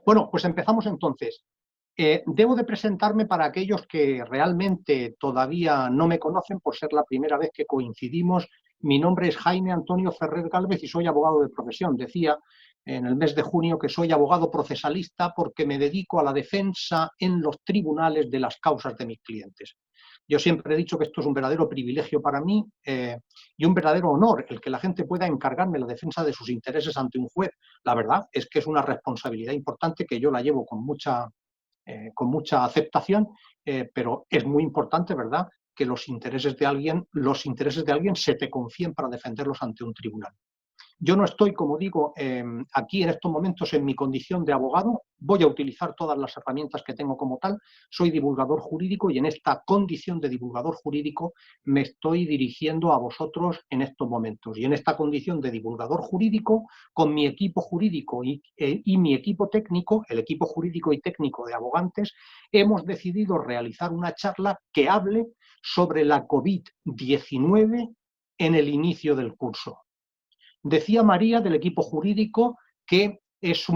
Bueno, pues empezamos entonces. Debo de presentarme para aquellos que realmente todavía no me conocen por ser la primera vez que coincidimos. Mi nombre es Jaime Antonio Ferrer Gálvez y soy abogado de profesión. Decía en el mes de junio que soy abogado procesalista porque me dedico a la defensa en los tribunales de las causas de mis clientes. Yo siempre he dicho que esto es un verdadero privilegio para mí y un verdadero honor el que la gente pueda encargarme la defensa de sus intereses ante un juez. La verdad es que es una responsabilidad importante que yo la llevo con mucha aceptación, pero es muy importante, ¿verdad?, que los intereses de alguien se te confíen para defenderlos ante un tribunal. Yo no estoy, como digo, aquí en estos momentos en mi condición de abogado. Voy a utilizar todas las herramientas que tengo como tal. Soy divulgador jurídico y en esta condición de divulgador jurídico me estoy dirigiendo a vosotros en estos momentos. Y en esta condición de divulgador jurídico, con mi equipo jurídico y mi equipo técnico, el equipo jurídico y técnico de Abogantes, hemos decidido realizar una charla que hable sobre la COVID-19 en el inicio del curso. Decía María del equipo jurídico que es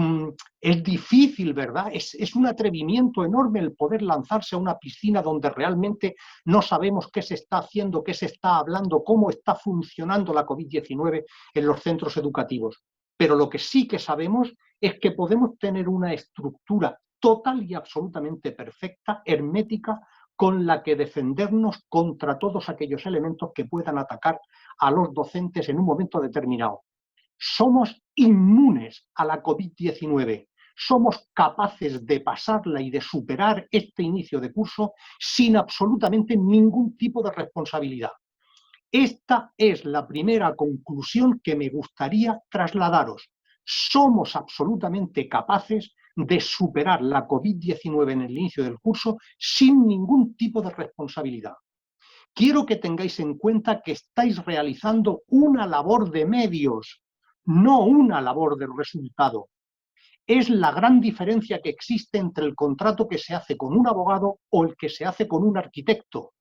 difícil, ¿verdad? Es un atrevimiento enorme el poder lanzarse a una piscina donde realmente no sabemos qué se está haciendo, qué se está hablando, cómo está funcionando la COVID-19 en los centros educativos. Pero lo que sí que sabemos es que podemos tener una estructura total y absolutamente perfecta, hermética, con la que defendernos contra todos aquellos elementos que puedan atacar a los docentes en un momento determinado. Somos inmunes a la COVID-19. Somos capaces de pasarla y de superar este inicio de curso sin absolutamente ningún tipo de responsabilidad. Esta es la primera conclusión que me gustaría trasladaros. Somos absolutamente capaces de superar la COVID-19 en el inicio del curso sin ningún tipo de responsabilidad. Quiero que tengáis en cuenta que estáis realizando una labor de medios, no una labor del resultado. Es la gran diferencia que existe entre el contrato que se hace con un abogado o el que se hace con un arquitecto.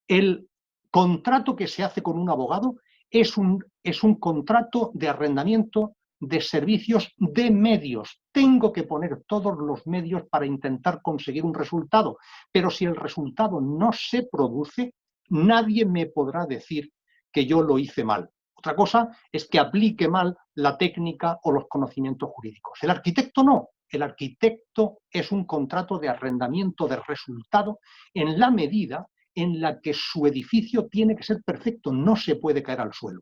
El contrato que se hace con un abogado es un contrato de arrendamiento de servicios de medios. Tengo que poner todos los medios para intentar conseguir un resultado, pero si el resultado no se produce, nadie me podrá decir que yo lo hice mal. Otra cosa es que aplique mal la técnica o los conocimientos jurídicos. El arquitecto no. El arquitecto es un contrato de arrendamiento de resultado en la medida en la que su edificio tiene que ser perfecto, no se puede caer al suelo.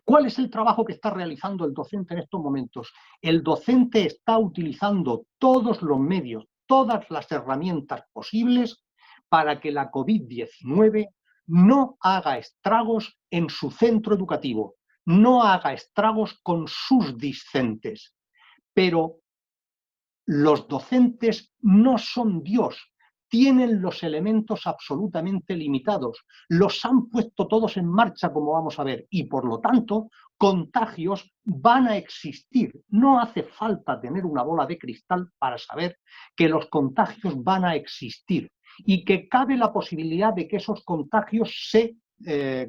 ¿Cuál es el trabajo que está realizando el docente en estos momentos? El docente está utilizando todos los medios, todas las herramientas posibles para que la COVID-19 no haga estragos en su centro educativo, no haga estragos con sus discentes. Pero los docentes no son Dios, tienen los elementos absolutamente limitados, los han puesto todos en marcha, como vamos a ver, y por lo tanto, contagios van a existir. No hace falta tener una bola de cristal para saber que los contagios van a existir y que cabe la posibilidad de que esos contagios se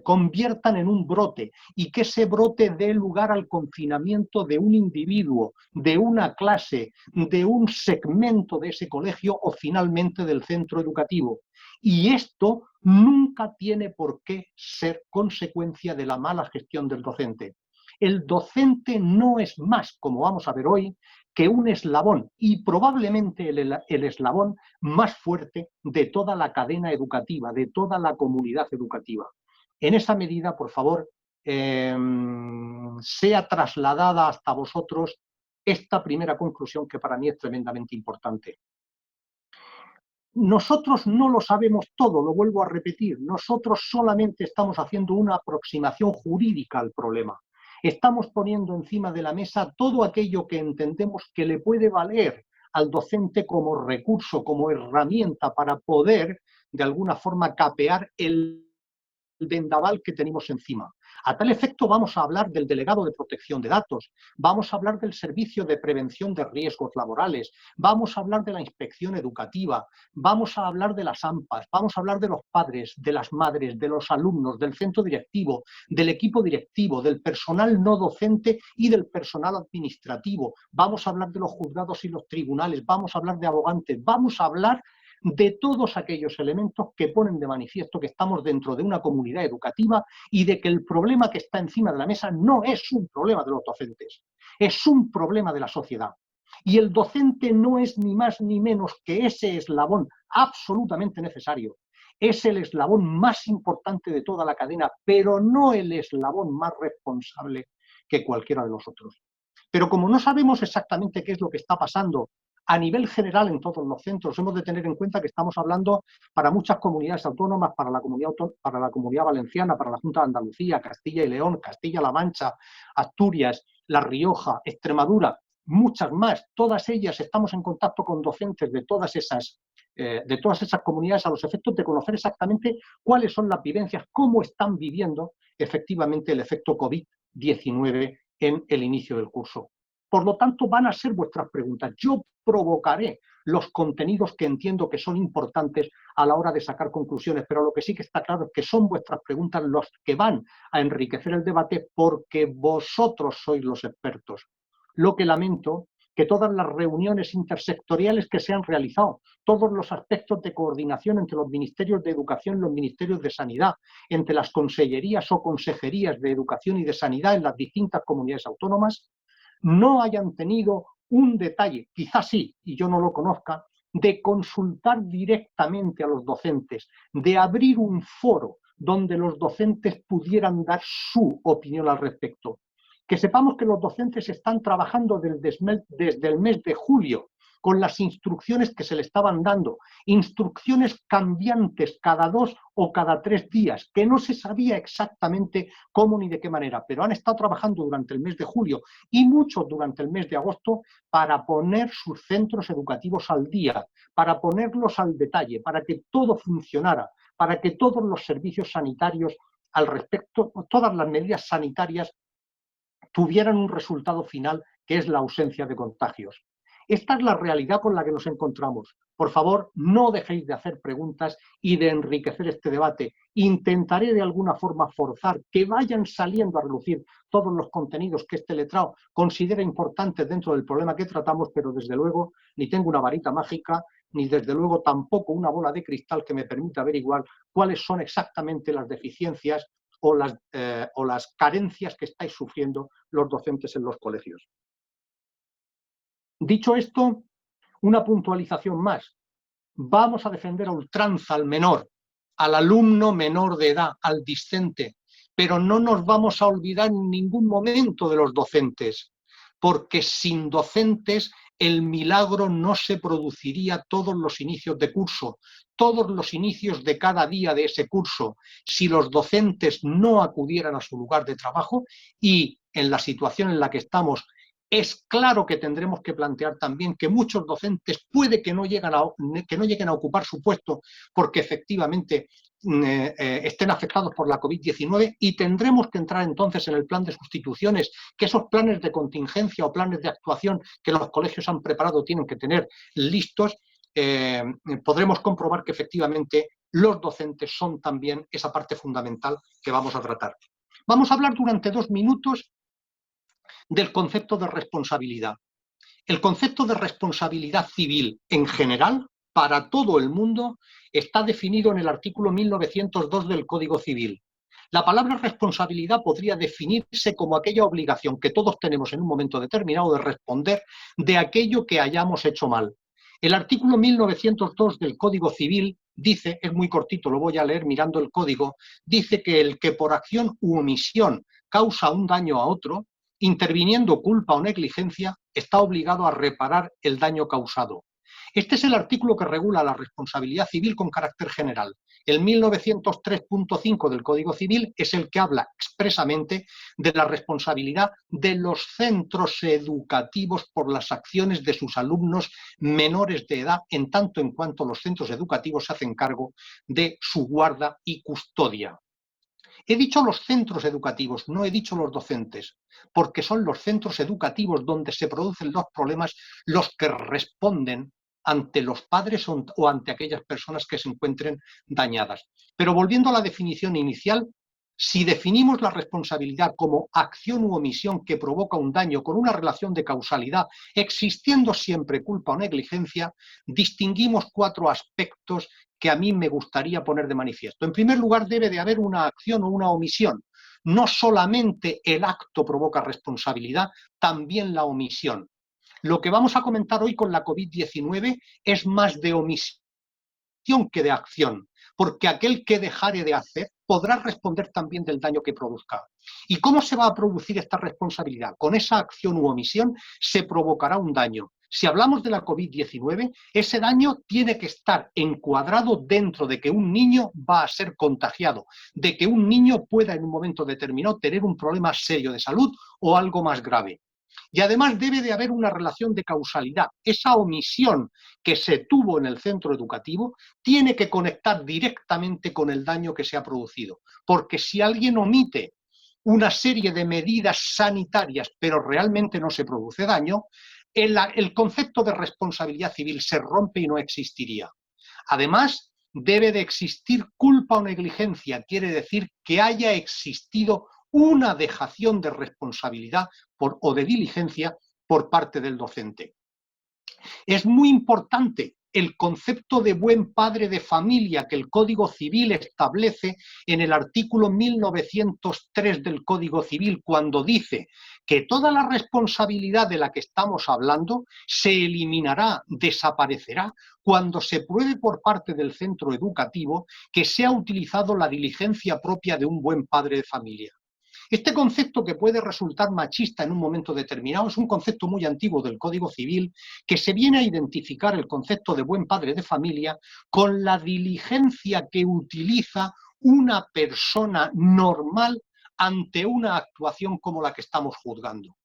conviertan en un brote y que ese brote dé lugar al confinamiento de un individuo, de una clase, de un segmento de ese colegio o finalmente del centro educativo. Y esto nunca tiene por qué ser consecuencia de la mala gestión del docente. El docente no es más, como vamos a ver hoy, que un eslabón y probablemente el eslabón más fuerte de toda la cadena educativa, de toda la comunidad educativa. En esa medida, por favor, sea trasladada hasta vosotros esta primera conclusión que para mí es tremendamente importante. Nosotros no lo sabemos todo, lo vuelvo a repetir, nosotros solamente estamos haciendo una aproximación jurídica al problema. Estamos poniendo encima de la mesa todo aquello que entendemos que le puede valer al docente como recurso, como herramienta para poder, de alguna forma, capear el vendaval que tenemos encima. A tal efecto vamos a hablar del delegado de protección de datos, vamos a hablar del servicio de prevención de riesgos laborales, vamos a hablar de la inspección educativa, vamos a hablar de las AMPAs, vamos a hablar de los padres, de las madres, de los alumnos, del centro directivo, del equipo directivo, del personal no docente y del personal administrativo, vamos a hablar de los juzgados y los tribunales, vamos a hablar de abogantes, vamos a hablar de todos aquellos elementos que ponen de manifiesto que estamos dentro de una comunidad educativa y de que el problema que está encima de la mesa no es un problema de los docentes, es un problema de la sociedad. Y el docente no es ni más ni menos que ese eslabón absolutamente necesario. Es el eslabón más importante de toda la cadena, pero no el eslabón más responsable que cualquiera de los otros. Pero como no sabemos exactamente qué es lo que está pasando a nivel general en todos los centros, hemos de tener en cuenta que estamos hablando para muchas comunidades autónomas, para la Comunidad Valenciana, para la Junta de Andalucía, Castilla y León, Castilla-La Mancha, Asturias, La Rioja, Extremadura, muchas más. Todas ellas estamos en contacto con docentes de todas esas comunidades a los efectos de conocer exactamente cuáles son las vivencias, cómo están viviendo efectivamente el efecto COVID-19 en el inicio del curso. Por lo tanto, van a ser vuestras preguntas. Yo provocaré los contenidos que entiendo que son importantes a la hora de sacar conclusiones, pero lo que sí que está claro es que son vuestras preguntas los que van a enriquecer el debate porque vosotros sois los expertos. Lo que lamento que todas las reuniones intersectoriales que se han realizado, todos los aspectos de coordinación entre los ministerios de educación y los ministerios de sanidad, entre las consellerías o consejerías de educación y de sanidad en las distintas comunidades autónomas, no hayan tenido un detalle, quizás sí, y yo no lo conozca, de consultar directamente a los docentes, de abrir un foro donde los docentes pudieran dar su opinión al respecto. Que sepamos que los docentes están trabajando desde el mes de julio con las instrucciones que se le estaban dando, instrucciones cambiantes cada 2 o cada 3 días, que no se sabía exactamente cómo ni de qué manera, pero han estado trabajando durante el mes de julio y muchos durante el mes de agosto para poner sus centros educativos al día, para ponerlos al detalle, para que todo funcionara, para que todos los servicios sanitarios al respecto, todas las medidas sanitarias tuvieran un resultado final que es la ausencia de contagios. Esta es la realidad con la que nos encontramos. Por favor, no dejéis de hacer preguntas y de enriquecer este debate. Intentaré de alguna forma forzar que vayan saliendo a relucir todos los contenidos que este letrado considera importantes dentro del problema que tratamos, pero desde luego ni tengo una varita mágica, ni desde luego tampoco una bola de cristal que me permita averiguar cuáles son exactamente las deficiencias o las carencias que estáis sufriendo los docentes en los colegios. Dicho esto, una puntualización más. Vamos a defender a ultranza al menor, al alumno menor de edad, al discente, pero no nos vamos a olvidar en ningún momento de los docentes, porque sin docentes el milagro no se produciría todos los inicios de curso, todos los inicios de cada día de ese curso, si los docentes no acudieran a su lugar de trabajo y en la situación en la que estamos. Es claro que tendremos que plantear también que muchos docentes puede que no lleguen a ocupar su puesto porque efectivamente estén afectados por la COVID-19 y tendremos que entrar entonces en el plan de sustituciones, que esos planes de contingencia o planes de actuación que los colegios han preparado tienen que tener listos. Podremos comprobar que efectivamente los docentes son también esa parte fundamental que vamos a tratar. Vamos a hablar durante 2 minutos del concepto de responsabilidad. El concepto de responsabilidad civil en general, para todo el mundo, está definido en el artículo 1902 del Código Civil. La palabra responsabilidad podría definirse como aquella obligación que todos tenemos en un momento determinado de responder de aquello que hayamos hecho mal. El artículo 1902 del Código Civil dice, es muy cortito, lo voy a leer mirando el código, dice que el que por acción u omisión causa un daño a otro, interviniendo culpa o negligencia, está obligado a reparar el daño causado. Este es el artículo que regula la responsabilidad civil con carácter general. El 1903.5 del Código Civil es el que habla expresamente de la responsabilidad de los centros educativos por las acciones de sus alumnos menores de edad, en tanto en cuanto los centros educativos se hacen cargo de su guarda y custodia. He dicho los centros educativos, no he dicho los docentes, porque son los centros educativos donde se producen los problemas los que responden ante los padres o ante aquellas personas que se encuentren dañadas. Pero volviendo a la definición inicial, si definimos la responsabilidad como acción u omisión que provoca un daño con una relación de causalidad, existiendo siempre culpa o negligencia, distinguimos 4 aspectos que a mí me gustaría poner de manifiesto. En primer lugar, debe de haber una acción o una omisión. No solamente el acto provoca responsabilidad, también la omisión. Lo que vamos a comentar hoy con la COVID-19 es más de omisión que de acción, porque aquel que dejare de hacer podrá responder también del daño que produzca. ¿Y cómo se va a producir esta responsabilidad? Con esa acción u omisión se provocará un daño. Si hablamos de la COVID-19, ese daño tiene que estar encuadrado dentro de que un niño va a ser contagiado, de que un niño pueda en un momento determinado tener un problema serio de salud o algo más grave. Y además debe de haber una relación de causalidad. Esa omisión que se tuvo en el centro educativo tiene que conectar directamente con el daño que se ha producido. Porque si alguien omite una serie de medidas sanitarias, pero realmente no se produce daño, el concepto de responsabilidad civil se rompe y no existiría. Además, debe de existir culpa o negligencia, quiere decir que haya existido una dejación de responsabilidad o de diligencia por parte del docente. Es muy importante el concepto de buen padre de familia que el Código Civil establece en el artículo 1903 del Código Civil, cuando dice que toda la responsabilidad de la que estamos hablando se eliminará, desaparecerá, cuando se pruebe por parte del centro educativo que se ha utilizado la diligencia propia de un buen padre de familia. Este concepto, que puede resultar machista en un momento determinado, es un concepto muy antiguo del Código Civil que se viene a identificar el concepto de buen padre de familia con la diligencia que utiliza una persona normal ante una actuación como la que estamos juzgando.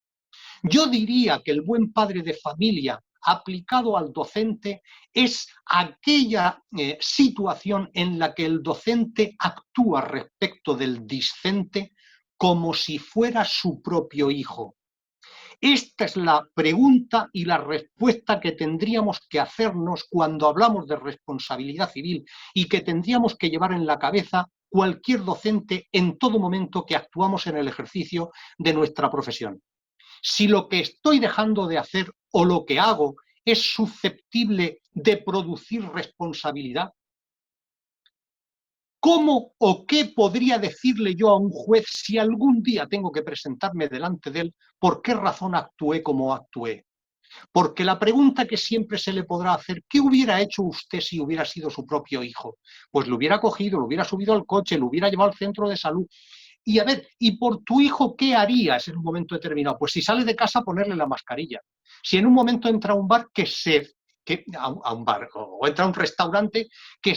Yo diría que el buen padre de familia aplicado al docente es aquella situación en la que el docente actúa respecto del discente como si fuera su propio hijo. Esta es la pregunta y la respuesta que tendríamos que hacernos cuando hablamos de responsabilidad civil y que tendríamos que llevar en la cabeza cualquier docente en todo momento que actuamos en el ejercicio de nuestra profesión. Si lo que estoy dejando de hacer o lo que hago es susceptible de producir responsabilidad, ¿cómo o qué podría decirle yo a un juez si algún día tengo que presentarme delante de él por qué razón actué como actué? Porque la pregunta que siempre se le podrá hacer, ¿qué hubiera hecho usted si hubiera sido su propio hijo? Pues lo hubiera cogido, lo hubiera subido al coche, lo hubiera llevado al centro de salud. Y a ver, ¿y por tu hijo qué harías en un momento determinado? Pues si sale de casa, ponerle la mascarilla. Si en un momento entra a un bar, a un bar o entra a un restaurante, que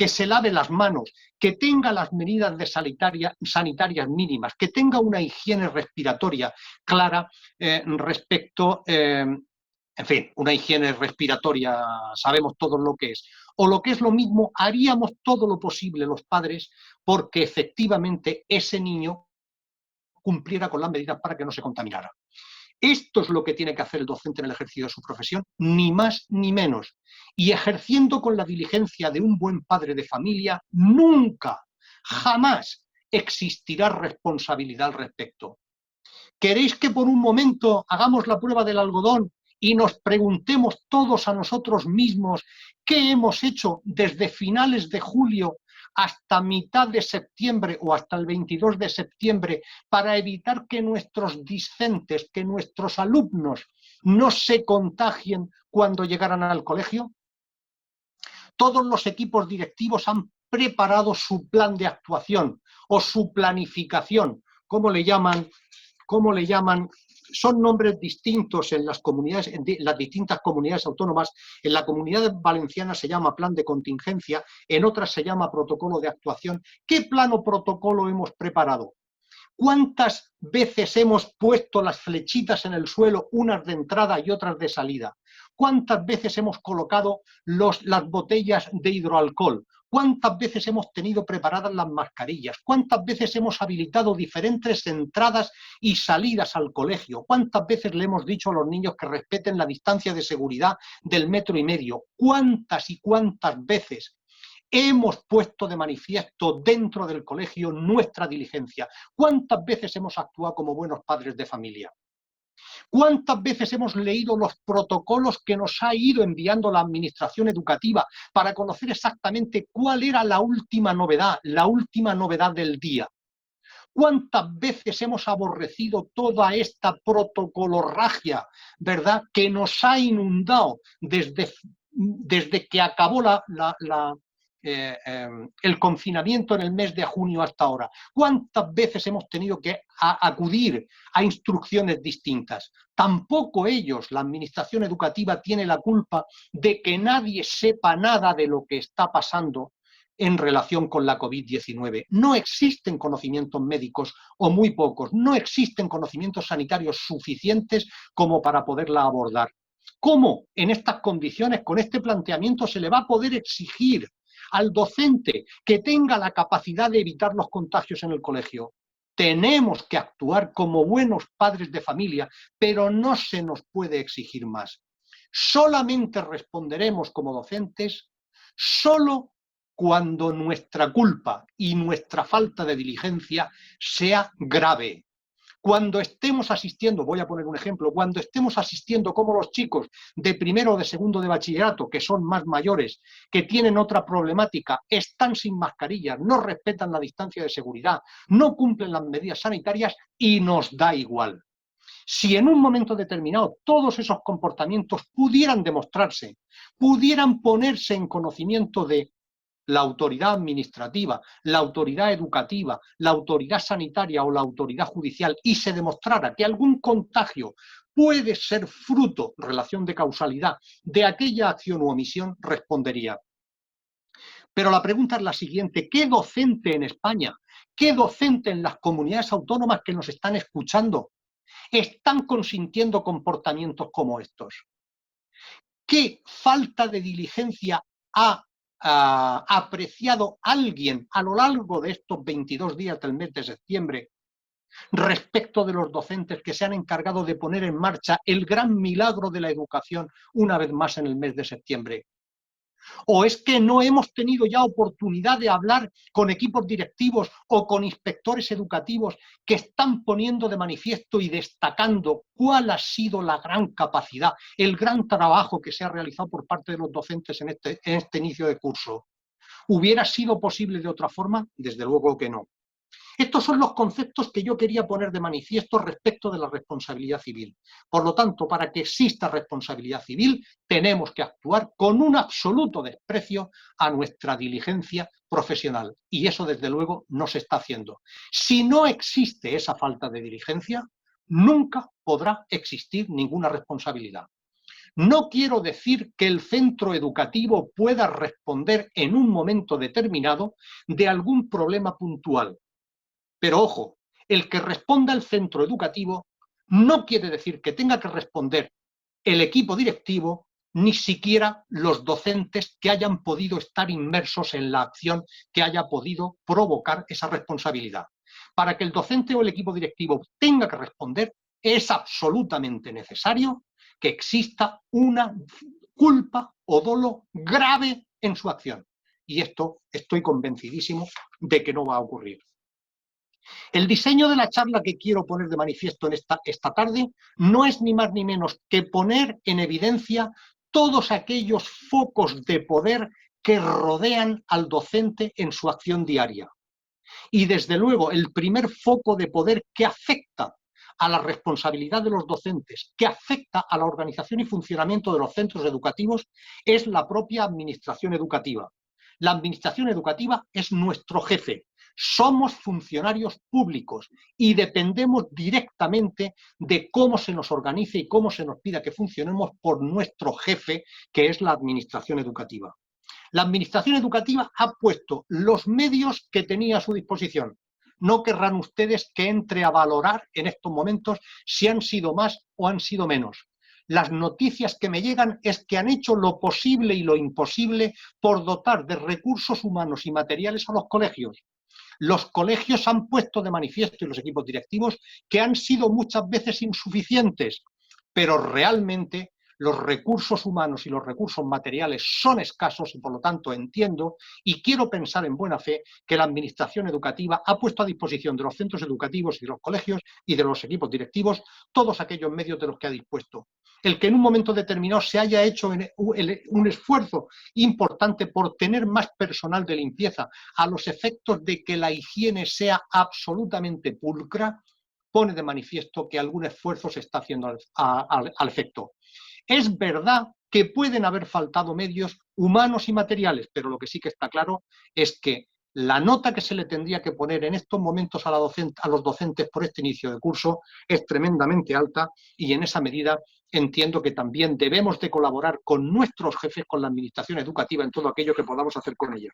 se lave las manos, que tenga las medidas sanitarias mínimas, que tenga una higiene respiratoria clara respecto, en fin, una higiene respiratoria, sabemos todos lo que es. O lo que es lo mismo, haríamos todo lo posible los padres porque efectivamente ese niño cumpliera con las medidas para que no se contaminara. Esto es lo que tiene que hacer el docente en el ejercicio de su profesión, ni más ni menos. Y ejerciendo con la diligencia de un buen padre de familia, nunca, jamás existirá responsabilidad al respecto. ¿Queréis que por un momento hagamos la prueba del algodón y nos preguntemos todos a nosotros mismos qué hemos hecho desde finales de julio hasta mitad de septiembre o hasta el 22 de septiembre para evitar que nuestros discentes, que nuestros alumnos no se contagien cuando llegaran al colegio? Todos los equipos directivos han preparado su plan de actuación o su planificación, ¿cómo le llaman? Son nombres distintos en las comunidades, en las distintas comunidades autónomas. En la Comunidad Valenciana se llama plan de contingencia, en otras se llama protocolo de actuación. ¿Qué plan o protocolo hemos preparado? ¿Cuántas veces hemos puesto las flechitas en el suelo, unas de entrada y otras de salida? ¿Cuántas veces hemos colocado las botellas de hidroalcohol? ¿Cuántas veces hemos tenido preparadas las mascarillas? ¿Cuántas veces hemos habilitado diferentes entradas y salidas al colegio? ¿Cuántas veces le hemos dicho a los niños que respeten la distancia de seguridad del 1,5 metros? ¿Cuántas y cuántas veces hemos puesto de manifiesto dentro del colegio nuestra diligencia? ¿Cuántas veces hemos actuado como buenos padres de familia? ¿Cuántas veces hemos leído los protocolos que nos ha ido enviando la administración educativa para conocer exactamente cuál era la última novedad del día? ¿Cuántas veces hemos aborrecido toda esta protocolorragia, ¿verdad?, que nos ha inundado desde que acabó el confinamiento en el mes de junio hasta ahora? ¿Cuántas veces hemos tenido que acudir a instrucciones distintas? Tampoco ellos, la administración educativa, tiene la culpa de que nadie sepa nada de lo que está pasando en relación con la COVID-19. No existen conocimientos médicos, o muy pocos, no existen conocimientos sanitarios suficientes como para poderla abordar. ¿Cómo en estas condiciones, con este planteamiento, se le va a poder exigir al docente que tenga la capacidad de evitar los contagios en el colegio? Tenemos que actuar como buenos padres de familia, pero no se nos puede exigir más. Solamente responderemos como docentes solo cuando nuestra culpa y nuestra falta de diligencia sea grave. Cuando estemos asistiendo, voy a poner un ejemplo, cuando estemos asistiendo como los chicos de primero o de segundo de bachillerato, que son más mayores, que tienen otra problemática, están sin mascarillas, no respetan la distancia de seguridad, no cumplen las medidas sanitarias y nos da igual. Si en un momento determinado todos esos comportamientos pudieran demostrarse, pudieran ponerse en conocimiento de la autoridad administrativa, la autoridad educativa, la autoridad sanitaria o la autoridad judicial, y se demostrara que algún contagio puede ser fruto, relación de causalidad, de aquella acción u omisión, respondería. Pero la pregunta es la siguiente: ¿qué docente en España, qué docente en las comunidades autónomas que nos están escuchando están consintiendo comportamientos como estos? ¿Qué falta de diligencia ha apreciado alguien a lo largo de estos 22 días del mes de septiembre respecto de los docentes que se han encargado de poner en marcha el gran milagro de la educación una vez más en el mes de septiembre? ¿O es que no hemos tenido ya oportunidad de hablar con equipos directivos o con inspectores educativos que están poniendo de manifiesto y destacando cuál ha sido la gran capacidad, el gran trabajo que se ha realizado por parte de los docentes en este inicio de curso? ¿Hubiera sido posible de otra forma? Desde luego que no. Estos son los conceptos que yo quería poner de manifiesto respecto de la responsabilidad civil. Por lo tanto, para que exista responsabilidad civil, tenemos que actuar con un absoluto desprecio a nuestra diligencia profesional. Y eso, desde luego, no se está haciendo. Si no existe esa falta de diligencia, nunca podrá existir ninguna responsabilidad. No quiero decir que el centro educativo pueda responder en un momento determinado de algún problema puntual. Pero ojo, el que responda el centro educativo no quiere decir que tenga que responder el equipo directivo, ni siquiera los docentes que hayan podido estar inmersos en la acción que haya podido provocar esa responsabilidad. Para que el docente o el equipo directivo tenga que responder, es absolutamente necesario que exista una culpa o dolo grave en su acción. Y esto estoy convencidísimo de que no va a ocurrir. El diseño de la charla que quiero poner de manifiesto en esta tarde no es ni más ni menos que poner en evidencia todos aquellos focos de poder que rodean al docente en su acción diaria. Y desde luego el primer foco de poder que afecta a la responsabilidad de los docentes, que afecta a la organización y funcionamiento de los centros educativos, es la propia administración educativa. La administración educativa es nuestro jefe. Somos funcionarios públicos y dependemos directamente de cómo se nos organice y cómo se nos pida que funcionemos por nuestro jefe, que es la administración educativa. La administración educativa ha puesto los medios que tenía a su disposición. No querrán ustedes que entre a valorar en estos momentos si han sido más o han sido menos. Las noticias que me llegan es que han hecho lo posible y lo imposible por dotar de recursos humanos y materiales a los colegios. Los colegios han puesto de manifiesto, y los equipos directivos, que han sido muchas veces insuficientes, pero realmente los recursos humanos y los recursos materiales son escasos y por lo tanto entiendo y quiero pensar en buena fe que la administración educativa ha puesto a disposición de los centros educativos y de los colegios y de los equipos directivos todos aquellos medios de los que ha dispuesto. El que en un momento determinado se haya hecho un esfuerzo importante por tener más personal de limpieza a los efectos de que la higiene sea absolutamente pulcra, pone de manifiesto que algún esfuerzo se está haciendo al efecto. Es verdad que pueden haber faltado medios humanos y materiales, pero lo que sí que está claro es que la nota que se le tendría que poner en estos momentos a los docentes por este inicio de curso es tremendamente alta y en esa medida entiendo que también debemos de colaborar con nuestros jefes, con la administración educativa en todo aquello que podamos hacer con ella.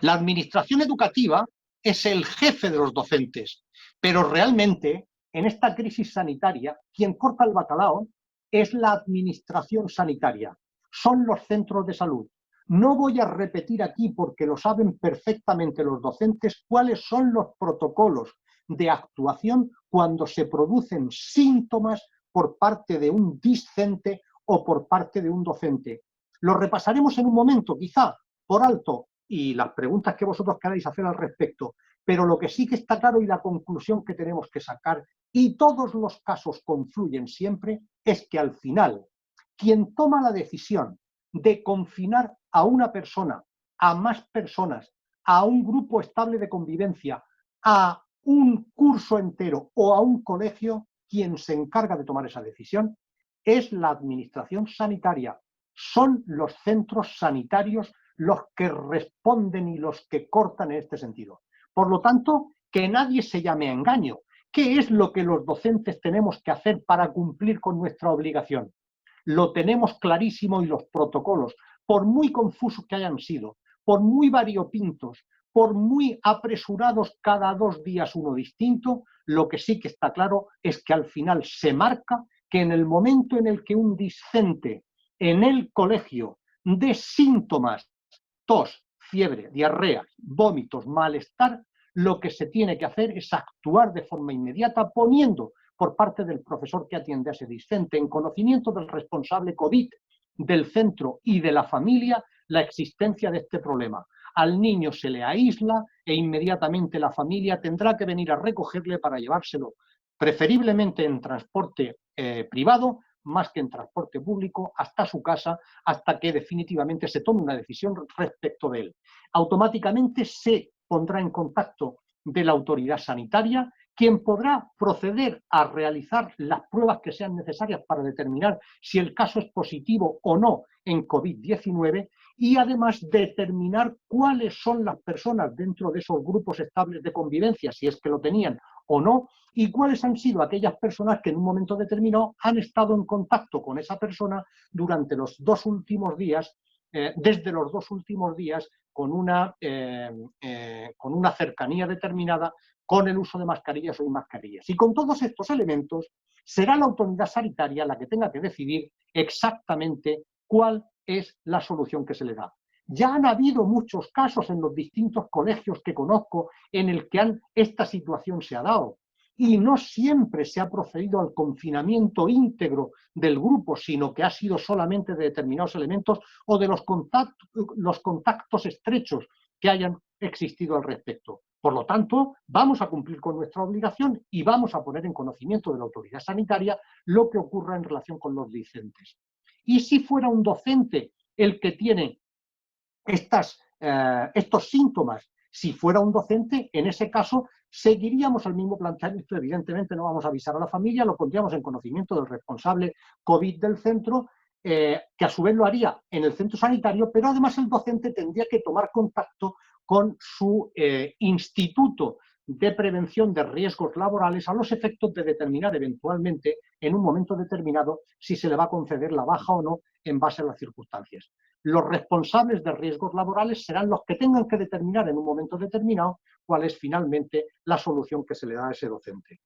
La administración educativa es el jefe de los docentes, pero realmente en esta crisis sanitaria quien corta el bacalao es la administración sanitaria, son los centros de salud. No voy a repetir aquí, porque lo saben perfectamente los docentes, cuáles son los protocolos de actuación cuando se producen síntomas por parte de un discente o por parte de un docente. Lo repasaremos en un momento, quizá por alto, y las preguntas que vosotros queráis hacer al respecto, pero lo que sí que está claro y la conclusión que tenemos que sacar, y todos los casos confluyen siempre, es que al final quien toma la decisión de confinar a una persona, a más personas, a un grupo estable de convivencia, a un curso entero o a un colegio, quien se encarga de tomar esa decisión es la administración sanitaria, son los centros sanitarios los que responden y los que cortan en este sentido. Por lo tanto, que nadie se llame a engaño. ¿Qué es lo que los docentes tenemos que hacer para cumplir con nuestra obligación? Lo tenemos clarísimo y los protocolos, por muy confusos que hayan sido, por muy variopintos, por muy apresurados cada 2 días uno distinto, lo que sí que está claro es que al final se marca que en el momento en el que un discente en el colegio dé síntomas, tos, fiebre, diarrea, vómitos, malestar, lo que se tiene que hacer es actuar de forma inmediata poniendo por parte del profesor que atiende a ese discente en conocimiento del responsable COVID del centro y de la familia la existencia de este problema. Al niño se le aísla e inmediatamente la familia tendrá que venir a recogerle para llevárselo, preferiblemente en transporte privado, más que en transporte público, hasta su casa, hasta que definitivamente se tome una decisión respecto de él. Automáticamente se pondrá en contacto de la autoridad sanitaria, quien podrá proceder a realizar las pruebas que sean necesarias para determinar si el caso es positivo o no en COVID-19 y además determinar cuáles son las personas dentro de esos grupos estables de convivencia, si es que lo tenían o no, y cuáles han sido aquellas personas que en un momento determinado han estado en contacto con esa persona durante los 2 últimos días, desde los 2 últimos días, con una cercanía determinada con el uso de mascarillas o sin mascarillas. Y con todos estos elementos será la autoridad sanitaria la que tenga que decidir exactamente cuál es la solución que se le da. Ya han habido muchos casos en los distintos colegios que conozco en el que esta situación se ha dado. Y no siempre se ha procedido al confinamiento íntegro del grupo, sino que ha sido solamente de determinados elementos o de los contactos estrechos que hayan existido al respecto. Por lo tanto, vamos a cumplir con nuestra obligación y vamos a poner en conocimiento de la autoridad sanitaria lo que ocurra en relación con los discentes. Y si fuera un docente el que tiene estos síntomas, si fuera un docente, en ese caso seguiríamos el mismo planteamiento. Evidentemente no vamos a avisar a la familia, lo pondríamos en conocimiento del responsable COVID del centro, que a su vez lo haría en el centro sanitario, pero además el docente tendría que tomar contacto con su instituto de prevención de riesgos laborales a los efectos de determinar eventualmente en un momento determinado si se le va a conceder la baja o no en base a las circunstancias. Los responsables de riesgos laborales serán los que tengan que determinar en un momento determinado cuál es finalmente la solución que se le da a ese docente.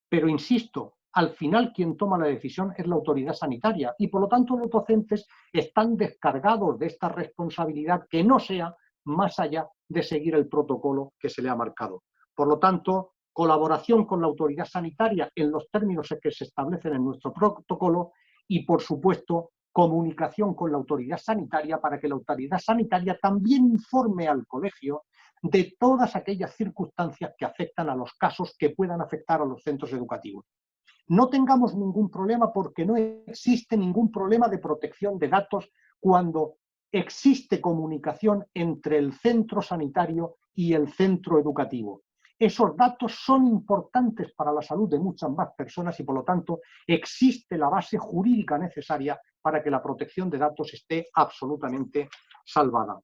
Pero insisto, al final quien toma la decisión es la autoridad sanitaria y por lo tanto los docentes están descargados de esta responsabilidad que no sea más allá de seguir el protocolo que se le ha marcado. Por lo tanto, colaboración con la autoridad sanitaria en los términos que se establecen en nuestro protocolo y, por supuesto, comunicación con la autoridad sanitaria para que la autoridad sanitaria también informe al colegio de todas aquellas circunstancias que afectan a los casos que puedan afectar a los centros educativos. No tengamos ningún problema porque no existe ningún problema de protección de datos cuando existe comunicación entre el centro sanitario y el centro educativo. Esos datos son importantes para la salud de muchas más personas y, por lo tanto, existe la base jurídica necesaria para que la protección de datos esté absolutamente salvada.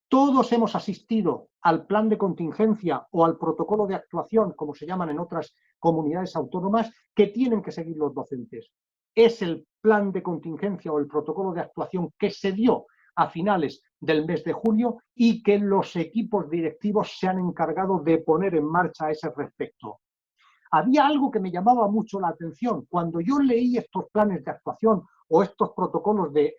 Todos hemos asistido al plan de contingencia o al protocolo de actuación, como se llaman en otras comunidades autónomas, que tienen que seguir los docentes. Es el plan de contingencia o el protocolo de actuación que se dio a finales del mes de julio y que los equipos directivos se han encargado de poner en marcha a ese respecto. Había algo que me llamaba mucho la atención. Cuando yo leí estos planes de actuación o estos protocolos de,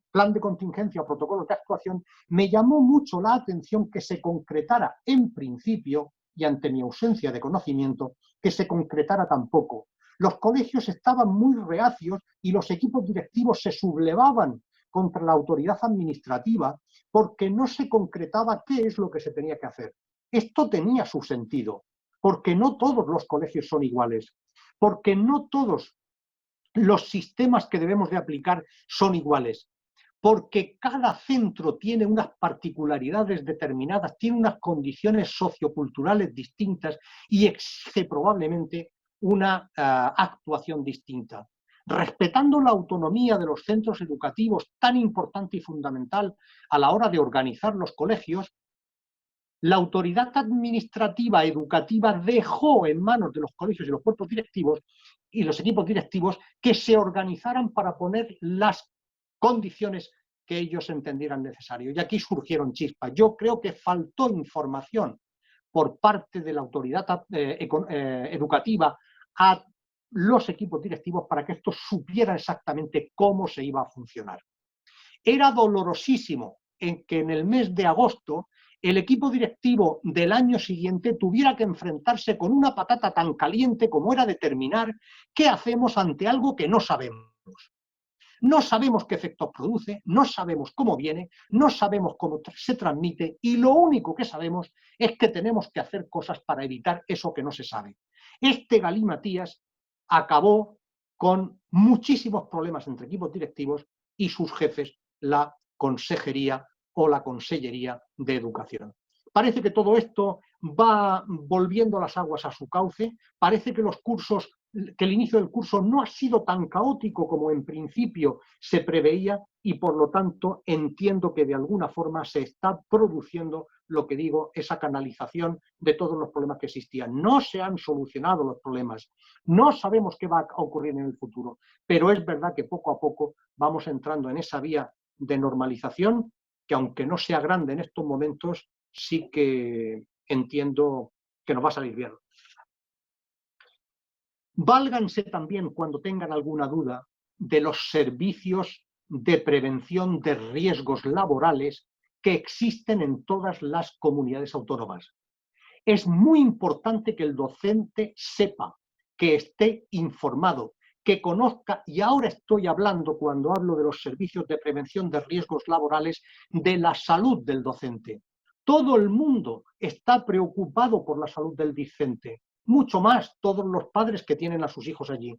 plan de contingencia o protocolos de actuación, me llamó mucho la atención que se concretara en principio, y ante mi ausencia de conocimiento, que se concretara tampoco. Los colegios estaban muy reacios y los equipos directivos se sublevaban contra la autoridad administrativa porque no se concretaba qué es lo que se tenía que hacer. Esto tenía su sentido, porque no todos los colegios son iguales, porque no todos los sistemas que debemos de aplicar son iguales, porque cada centro tiene unas particularidades determinadas, tiene unas condiciones socioculturales distintas y exige probablemente una actuación distinta. Respetando la autonomía de los centros educativos, tan importante y fundamental a la hora de organizar los colegios, la autoridad administrativa educativa dejó en manos de los colegios y los cuerpos directivos y los equipos directivos que se organizaran para poner las condiciones que ellos entendieran necesarias. Y aquí surgieron chispas. Yo creo que faltó información por parte de la autoridad educativa a los equipos directivos para que estos supieran exactamente cómo se iba a funcionar. Era dolorosísimo en que en el mes de agosto el equipo directivo del año siguiente tuviera que enfrentarse con una patata tan caliente como era determinar qué hacemos ante algo que no sabemos. No sabemos qué efectos produce, no sabemos cómo viene, no sabemos cómo se transmite y lo único que sabemos es que tenemos que hacer cosas para evitar eso que no se sabe. Este galimatías acabó con muchísimos problemas entre equipos directivos y sus jefes, la consejería o la consellería de educación. Parece que todo esto va volviendo las aguas a su cauce, parece que el inicio del curso no ha sido tan caótico como en principio se preveía y por lo tanto entiendo que de alguna forma se está produciendo lo que digo, esa canalización de todos los problemas que existían. No se han solucionado los problemas, no sabemos qué va a ocurrir en el futuro, pero es verdad que poco a poco vamos entrando en esa vía de normalización que aunque no sea grande en estos momentos, sí que entiendo que nos va a salir bien. Válganse también cuando tengan alguna duda de los servicios de prevención de riesgos laborales que existen en todas las comunidades autónomas. Es muy importante que el docente sepa, que esté informado, que conozca, y ahora estoy hablando, cuando hablo de los servicios de prevención de riesgos laborales, de la salud del docente. Todo el mundo está preocupado por la salud del docente, mucho más todos los padres que tienen a sus hijos allí.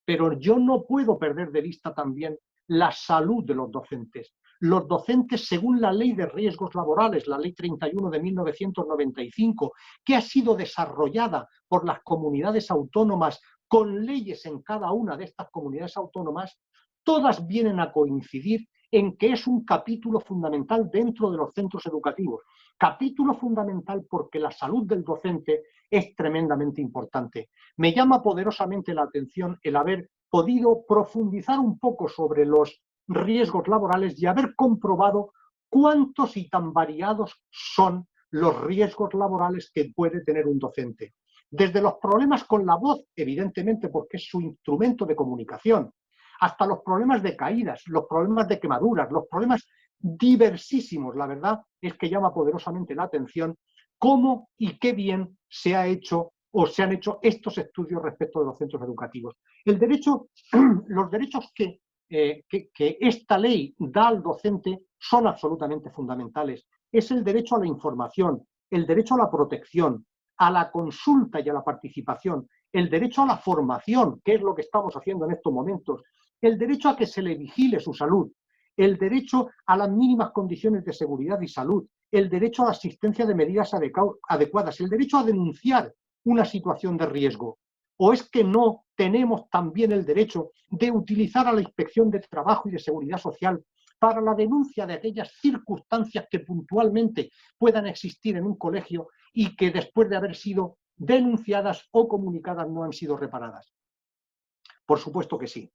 Pero yo no puedo perder de vista también la salud de los docentes. Los docentes, según la Ley de Riesgos Laborales, la Ley 31 de 1995, que ha sido desarrollada por las comunidades autónomas con leyes en cada una de estas comunidades autónomas, todas vienen a coincidir en que es un capítulo fundamental dentro de los centros educativos. Capítulo fundamental porque la salud del docente es tremendamente importante. Me llama poderosamente la atención el haber podido profundizar un poco sobre los riesgos laborales y haber comprobado cuántos y tan variados son los riesgos laborales que puede tener un docente. Desde los problemas con la voz, evidentemente porque es su instrumento de comunicación, hasta los problemas de caídas, los problemas de quemaduras, los problemas diversísimos. La verdad es que llama poderosamente la atención cómo y qué bien se ha hecho o se han hecho estos estudios respecto de los centros educativos. El derecho, los derechos que esta ley da al docente son absolutamente fundamentales. Es el derecho a la información, el derecho a la protección, a la consulta y a la participación, el derecho a la formación, que es lo que estamos haciendo en estos momentos, el derecho a que se le vigile su salud, el derecho a las mínimas condiciones de seguridad y salud, el derecho a la asistencia de medidas adecuadas, el derecho a denunciar una situación de riesgo. ¿O es que no tenemos también el derecho de utilizar a la Inspección de Trabajo y de Seguridad Social para la denuncia de aquellas circunstancias que puntualmente puedan existir en un colegio y que después de haber sido denunciadas o comunicadas no han sido reparadas? Por supuesto que sí.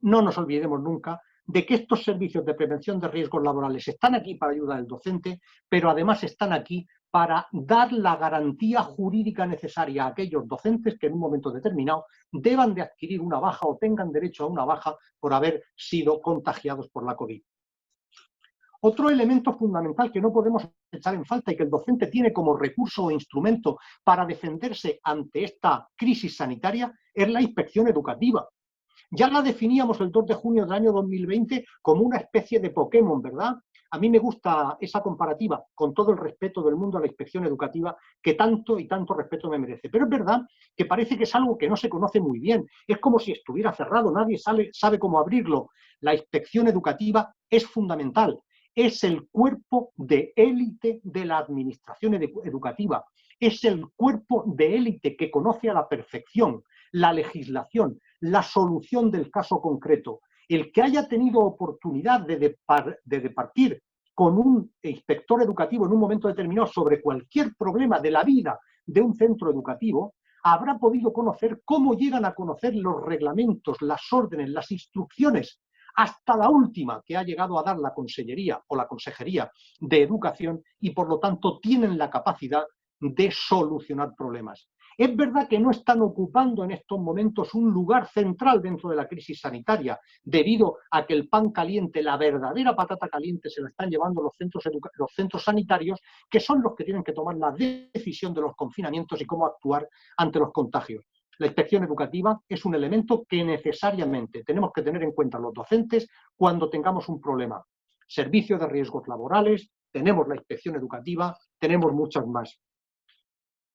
No nos olvidemos nunca de que estos servicios de prevención de riesgos laborales están aquí para ayudar al docente, pero además están aquí para dar la garantía jurídica necesaria a aquellos docentes que en un momento determinado deban de adquirir una baja o tengan derecho a una baja por haber sido contagiados por la COVID. Otro elemento fundamental que no podemos echar en falta y que el docente tiene como recurso o instrumento para defenderse ante esta crisis sanitaria es la inspección educativa. Ya la definíamos el 2 de junio del año 2020 como una especie de Pokémon, ¿verdad? A mí me gusta esa comparativa, con todo el respeto del mundo a la inspección educativa, que tanto y tanto respeto me merece. Pero es verdad que parece que es algo que no se conoce muy bien. Es como si estuviera cerrado, nadie sabe cómo abrirlo. La inspección educativa es fundamental. Es el cuerpo de élite de la administración educativa. Es el cuerpo de élite que conoce a la perfección la legislación, la solución del caso concreto. El que haya tenido oportunidad de departir con un inspector educativo en un momento determinado sobre cualquier problema de la vida de un centro educativo, habrá podido conocer cómo llegan a conocer los reglamentos, las órdenes, las instrucciones, hasta la última que ha llegado a dar la Consellería o la Consejería de Educación, y por lo tanto tienen la capacidad de solucionar problemas. Es verdad que no están ocupando en estos momentos un lugar central dentro de la crisis sanitaria, debido a que el pan caliente, la verdadera patata caliente, se la están llevando los centros sanitarios, que son los que tienen que tomar la decisión de los confinamientos y cómo actuar ante los contagios. La inspección educativa es un elemento que necesariamente tenemos que tener en cuenta los docentes cuando tengamos un problema. Servicio de riesgos laborales, tenemos la inspección educativa, tenemos muchas más.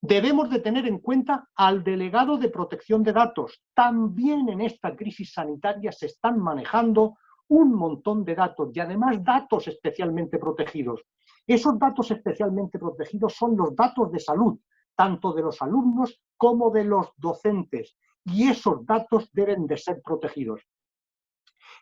Debemos de tener en cuenta al delegado de protección de datos. También en esta crisis sanitaria se están manejando un montón de datos y además datos especialmente protegidos. Esos datos especialmente protegidos son los datos de salud, tanto de los alumnos como de los docentes, y esos datos deben de ser protegidos.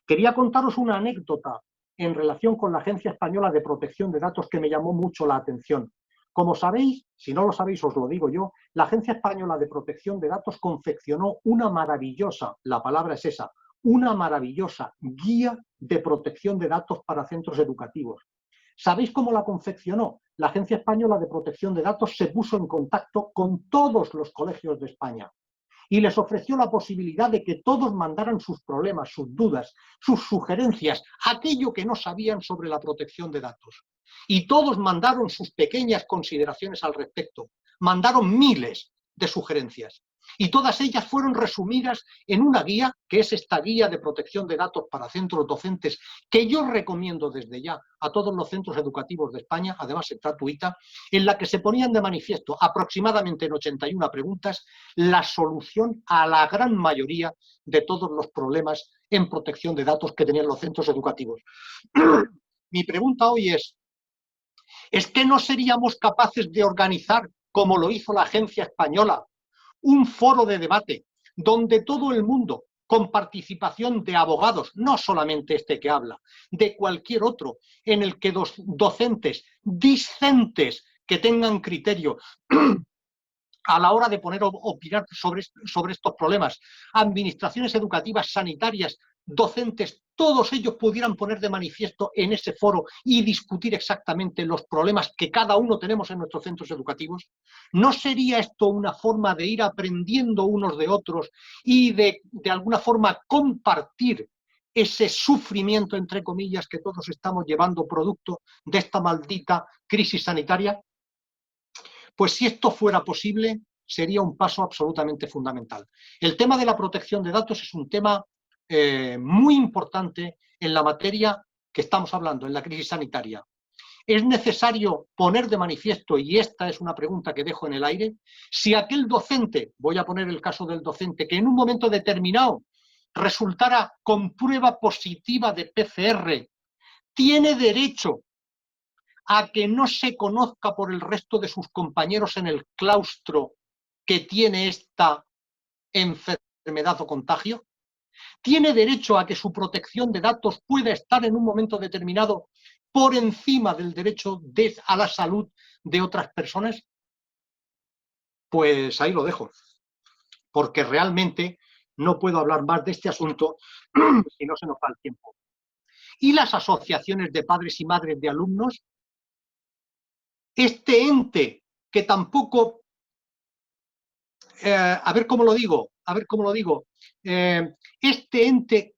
Quería contaros una anécdota en relación con la Agencia Española de Protección de Datos que me llamó mucho la atención. Como sabéis, si no lo sabéis os lo digo yo, la Agencia Española de Protección de Datos confeccionó una maravillosa, la palabra es esa, una maravillosa guía de protección de datos para centros educativos. ¿Sabéis cómo la confeccionó? La Agencia Española de Protección de Datos se puso en contacto con todos los colegios de España y les ofreció la posibilidad de que todos mandaran sus problemas, sus dudas, sus sugerencias, aquello que no sabían sobre la protección de datos. Y todos mandaron sus pequeñas consideraciones al respecto. Mandaron miles de sugerencias. Y todas ellas fueron resumidas en una guía, que es esta guía de protección de datos para centros docentes, que yo recomiendo desde ya a todos los centros educativos de España, además es gratuita, en la que se ponían de manifiesto aproximadamente en 81 preguntas la solución a la gran mayoría de todos los problemas en protección de datos que tenían los centros educativos. Mi pregunta hoy ¿es que no seríamos capaces de organizar, como lo hizo la Agencia Española, un foro de debate donde todo el mundo, con participación de abogados, no solamente este que habla, de cualquier otro, en el que docentes discentes que tengan criterio a la hora de opinar sobre estos problemas. Administraciones educativas, sanitarias, docentes, todos ellos pudieran poner de manifiesto en ese foro y discutir exactamente los problemas que cada uno tenemos en nuestros centros educativos. ¿No sería esto una forma de ir aprendiendo unos de otros y de alguna forma compartir ese sufrimiento, entre comillas, que todos estamos llevando producto de esta maldita crisis sanitaria? Pues si esto fuera posible, sería un paso absolutamente fundamental. El tema de la protección de datos es un tema muy importante en la materia que estamos hablando, en la crisis sanitaria. Es necesario poner de manifiesto, y esta es una pregunta que dejo en el aire, si aquel docente, voy a poner el caso del docente, que en un momento determinado resultara con prueba positiva de PCR, tiene derecho a que no se conozca por el resto de sus compañeros en el claustro que tiene esta enfermedad o contagio. Tiene derecho a que su protección de datos pueda estar en un momento determinado por encima del derecho a la salud de otras personas. Pues ahí lo dejo, porque realmente no puedo hablar más de este asunto si no se nos va el tiempo. Y las asociaciones de padres y madres de alumnos, este ente que tampoco, a ver cómo lo digo, este ente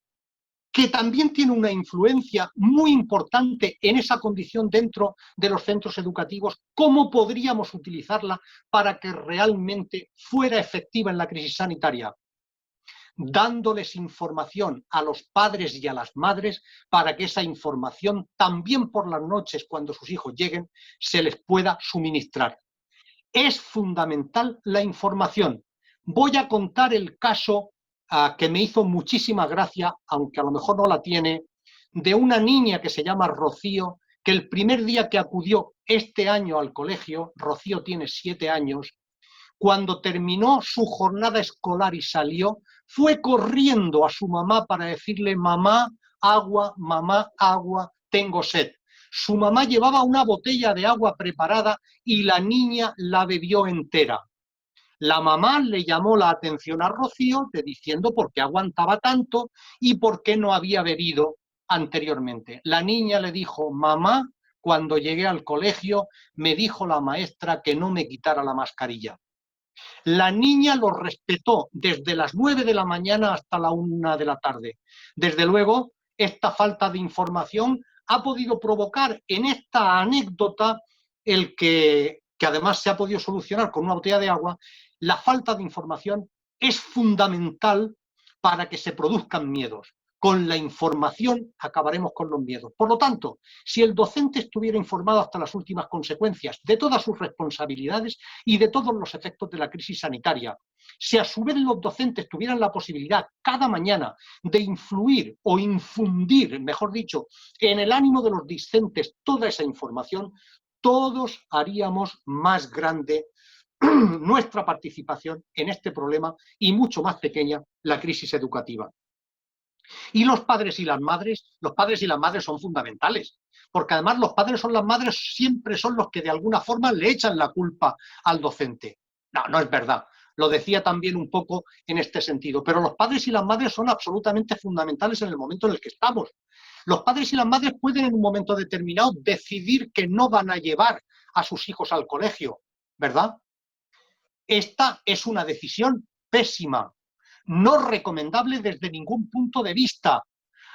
que también tiene una influencia muy importante en esa condición dentro de los centros educativos, ¿cómo podríamos utilizarla para que realmente fuera efectiva en la crisis sanitaria? Dándoles información a los padres y a las madres para que esa información, también por las noches cuando sus hijos lleguen, se les pueda suministrar. Es fundamental la información. Voy a contar el caso que me hizo muchísima gracia, aunque a lo mejor no la tiene, de una niña que se llama Rocío, que el primer día que acudió este año al colegio, Rocío tiene 7 años, cuando terminó su jornada escolar y salió, fue corriendo a su mamá para decirle: mamá, agua, tengo sed. Su mamá llevaba una botella de agua preparada y la niña la bebió entera. La mamá le llamó la atención a Rocío diciendo por qué aguantaba tanto y por qué no había bebido anteriormente. La niña le dijo: mamá, cuando llegué al colegio me dijo la maestra que no me quitara la mascarilla. La niña lo respetó desde las 9 de la mañana hasta la 1 de la tarde. Desde luego, esta falta de información ha podido provocar en esta anécdota el que además se ha podido solucionar con una botella de agua. La falta de información es fundamental para que se produzcan miedos. Con la información acabaremos con los miedos. Por lo tanto, si el docente estuviera informado hasta las últimas consecuencias de todas sus responsabilidades y de todos los efectos de la crisis sanitaria, si a su vez los docentes tuvieran la posibilidad cada mañana de influir o infundir, mejor dicho, en el ánimo de los discentes toda esa información, todos haríamos más grande nuestra participación en este problema y mucho más pequeña la crisis educativa. Y los padres y las madres son fundamentales, porque además los padres o las madres siempre son los que de alguna forma le echan la culpa al docente. No, no es verdad. Lo decía también un poco en este sentido. Pero los padres y las madres son absolutamente fundamentales en el momento en el que estamos. Los padres y las madres pueden en un momento determinado decidir que no van a llevar a sus hijos al colegio, ¿verdad? Esta es una decisión pésima, no recomendable desde ningún punto de vista,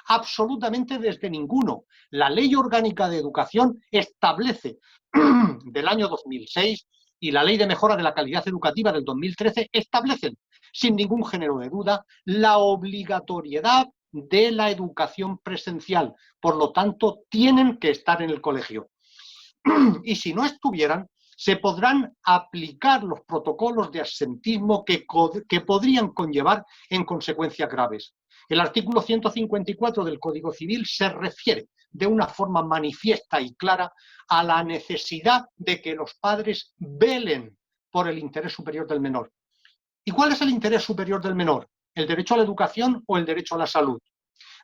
absolutamente desde ninguno. La Ley Orgánica de Educación establece del año 2006 y la Ley de Mejora de la Calidad Educativa del 2013 establecen, sin ningún género de duda, la obligatoriedad de la educación presencial. Por lo tanto, tienen que estar en el colegio. Y si no estuvieran, se podrán aplicar los protocolos de absentismo que podrían conllevar en consecuencias graves. El artículo 154 del Código Civil se refiere de una forma manifiesta y clara a la necesidad de que los padres velen por el interés superior del menor. ¿Y cuál es el interés superior del menor? ¿El derecho a la educación o el derecho a la salud?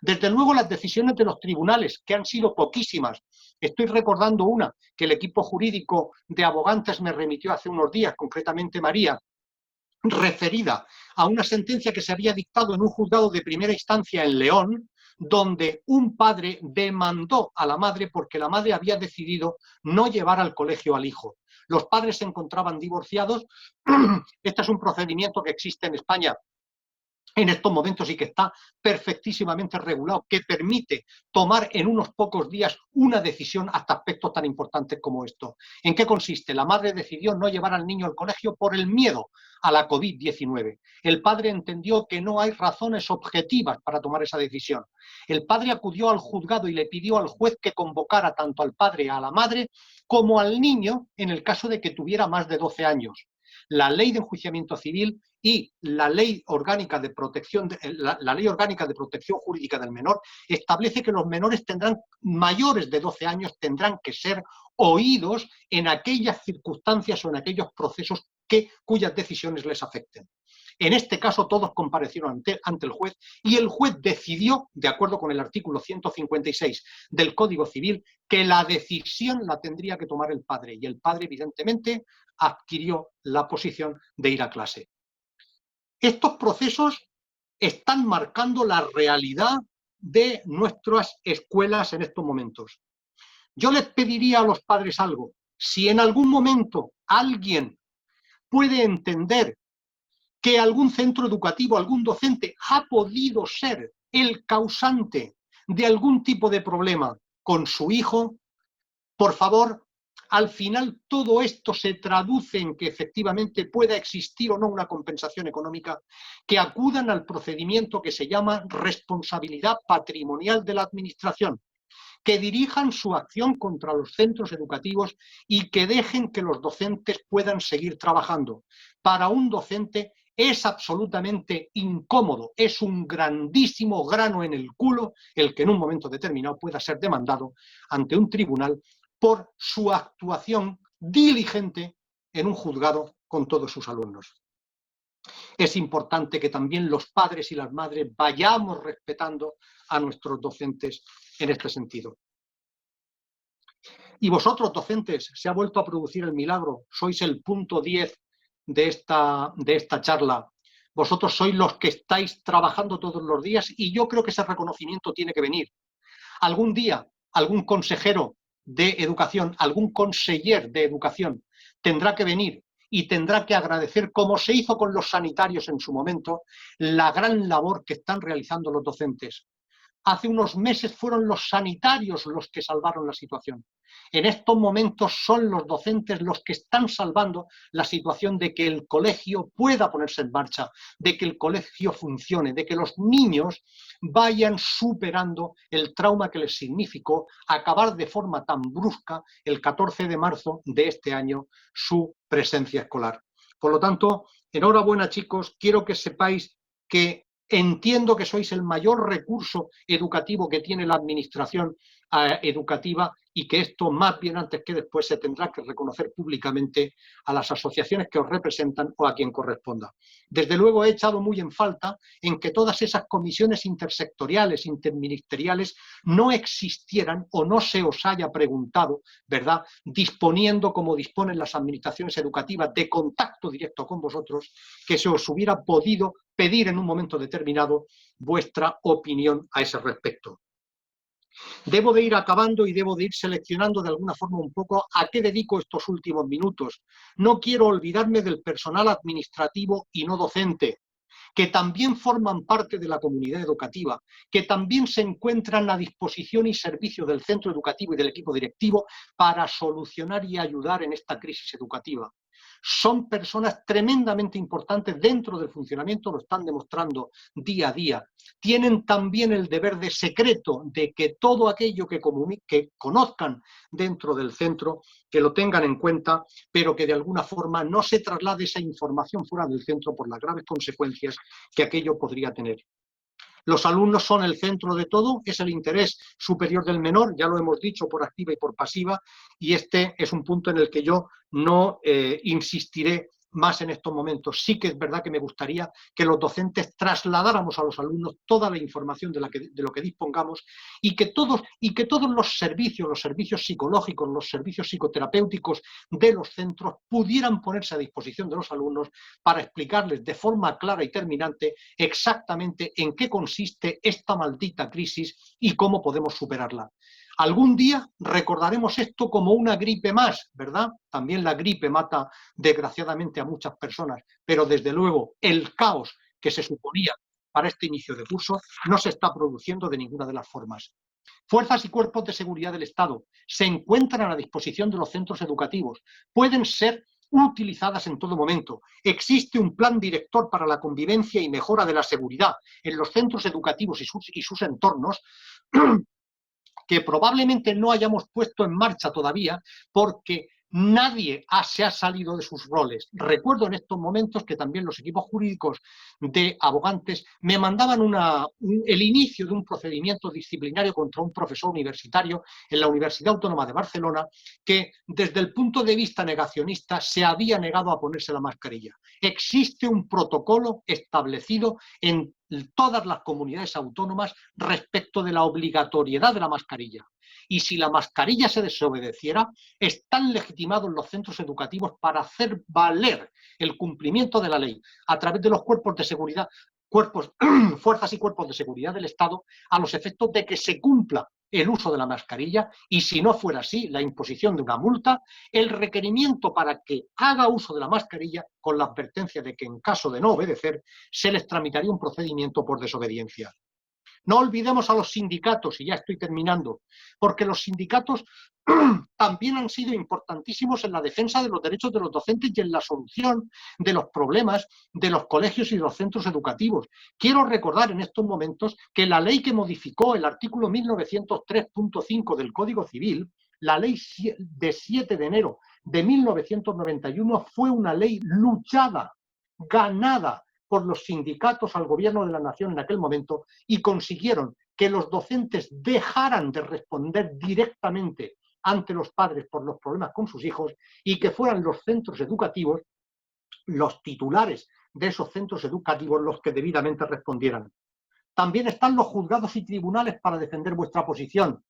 Desde luego, las decisiones de los tribunales, que han sido poquísimas Estoy recordando una que el equipo jurídico de Abogantes me remitió hace unos días, concretamente María, referida a una sentencia que se había dictado en un juzgado de primera instancia en León, donde un padre demandó a la madre porque la madre había decidido no llevar al colegio al hijo. Los padres se encontraban divorciados. Este es un procedimiento que existe en España en estos momentos y que está perfectísimamente regulado, que permite tomar en unos pocos días una decisión hasta aspectos tan importantes como esto. ¿En qué consiste? La madre decidió no llevar al niño al colegio por el miedo a la COVID-19. El padre entendió que no hay razones objetivas para tomar esa decisión. El padre acudió al juzgado y le pidió al juez que convocara tanto al padre a la madre como al niño en el caso de que tuviera más de 12 años. La ley de enjuiciamiento civil y la ley orgánica de protección, la ley orgánica de protección jurídica del menor establece que los menores mayores de 12 años tendrán que ser oídos en aquellas circunstancias o en aquellos procesos cuyas decisiones les afecten. En este caso todos comparecieron ante el juez y el juez decidió, de acuerdo con el artículo 156 del Código Civil, que la decisión la tendría que tomar el padre, y el padre evidentemente adquirió la posición de ir a clase. Estos procesos están marcando la realidad de nuestras escuelas en estos momentos. Yo les pediría a los padres algo. Si en algún momento alguien puede entender que algún centro educativo, algún docente ha podido ser el causante de algún tipo de problema con su hijo, por favor, al final todo esto se traduce en que efectivamente pueda existir o no una compensación económica, que acudan al procedimiento que se llama responsabilidad patrimonial de la administración, que dirijan su acción contra los centros educativos y que dejen que los docentes puedan seguir trabajando. Para un docente es absolutamente incómodo, es un grandísimo grano en el culo el que en un momento determinado pueda ser demandado ante un tribunal por su actuación diligente en un juzgado con todos sus alumnos. Es importante que también los padres y las madres vayamos respetando a nuestros docentes en este sentido. Y vosotros, docentes, se ha vuelto a producir el milagro, sois el punto 10 de esta charla. Vosotros sois los que estáis trabajando todos los días y yo creo que ese reconocimiento tiene que venir. Algún día, algún consejero de educación, algún conseller de educación tendrá que venir y tendrá que agradecer, como se hizo con los sanitarios en su momento, la gran labor que están realizando los docentes. Hace unos meses fueron los sanitarios los que salvaron la situación. En estos momentos son los docentes los que están salvando la situación de que el colegio pueda ponerse en marcha, de que el colegio funcione, de que los niños vayan superando el trauma que les significó acabar de forma tan brusca el 14 de marzo de este año su presencia escolar. Por lo tanto, enhorabuena, chicos, quiero que sepáis que entiendo que sois el mayor recurso educativo que tiene la administración educativa y que esto más bien antes que después se tendrá que reconocer públicamente a las asociaciones que os representan o a quien corresponda. Desde luego he echado muy en falta en que todas esas comisiones intersectoriales, interministeriales, no existieran o no se os haya preguntado, ¿verdad?, disponiendo como disponen las administraciones educativas de contacto directo con vosotros, que se os hubiera podido pedir en un momento determinado vuestra opinión a ese respecto. Debo de ir acabando y debo de ir seleccionando de alguna forma un poco a qué dedico estos últimos minutos. No quiero olvidarme del personal administrativo y no docente, que también forman parte de la comunidad educativa, que también se encuentran a disposición y servicio del centro educativo y del equipo directivo para solucionar y ayudar en esta crisis educativa. Son personas tremendamente importantes dentro del funcionamiento, lo están demostrando día a día. Tienen también el deber de secreto de que todo aquello que conozcan dentro del centro, que lo tengan en cuenta, pero que de alguna forma no se traslade esa información fuera del centro por las graves consecuencias que aquello podría tener. Los alumnos son el centro de todo, es el interés superior del menor, ya lo hemos dicho por activa y por pasiva, y este es un punto en el que yo no insistiré más en estos momentos. Sí que es verdad que me gustaría que los docentes trasladáramos a los alumnos toda la información de lo que dispongamos y que todos los servicios psicológicos, los servicios psicoterapéuticos de los centros pudieran ponerse a disposición de los alumnos para explicarles de forma clara y terminante exactamente en qué consiste esta maldita crisis y cómo podemos superarla. Algún día recordaremos esto como una gripe más, ¿verdad? También la gripe mata desgraciadamente a muchas personas, pero desde luego el caos que se suponía para este inicio de curso no se está produciendo de ninguna de las formas. Fuerzas y cuerpos de seguridad del Estado se encuentran a disposición de los centros educativos, pueden ser utilizadas en todo momento. Existe un plan director para la convivencia y mejora de la seguridad en los centros educativos y sus entornos, que probablemente no hayamos puesto en marcha todavía porque nadie se ha salido de sus roles. Recuerdo en estos momentos que también los equipos jurídicos de abogantes me mandaban el inicio de un procedimiento disciplinario contra un profesor universitario en la Universidad Autónoma de Barcelona que desde el punto de vista negacionista se había negado a ponerse la mascarilla. Existe un protocolo establecido en todas las comunidades autónomas respecto de la obligatoriedad de la mascarilla. Y si la mascarilla se desobedeciera, están legitimados los centros educativos para hacer valer el cumplimiento de la ley a través de los cuerpos de seguridad, fuerzas y cuerpos de seguridad del Estado, a los efectos de que se cumpla el uso de la mascarilla y, si no fuera así, la imposición de una multa, el requerimiento para que haga uso de la mascarilla con la advertencia de que en caso de no obedecer se les tramitaría un procedimiento por desobediencia. No olvidemos a los sindicatos, y ya estoy terminando, porque los sindicatos también han sido importantísimos en la defensa de los derechos de los docentes y en la solución de los problemas de los colegios y de los centros educativos. Quiero recordar en estos momentos que la ley que modificó el artículo 1903.5 del Código Civil, la ley de 7 de enero de 1991, fue una ley luchada, ganada por los sindicatos al gobierno de la nación en aquel momento y consiguieron que los docentes dejaran de responder directamente ante los padres por los problemas con sus hijos y que fueran los centros educativos, los titulares de esos centros educativos, los que debidamente respondieran. También están los juzgados y tribunales para defender vuestra posición.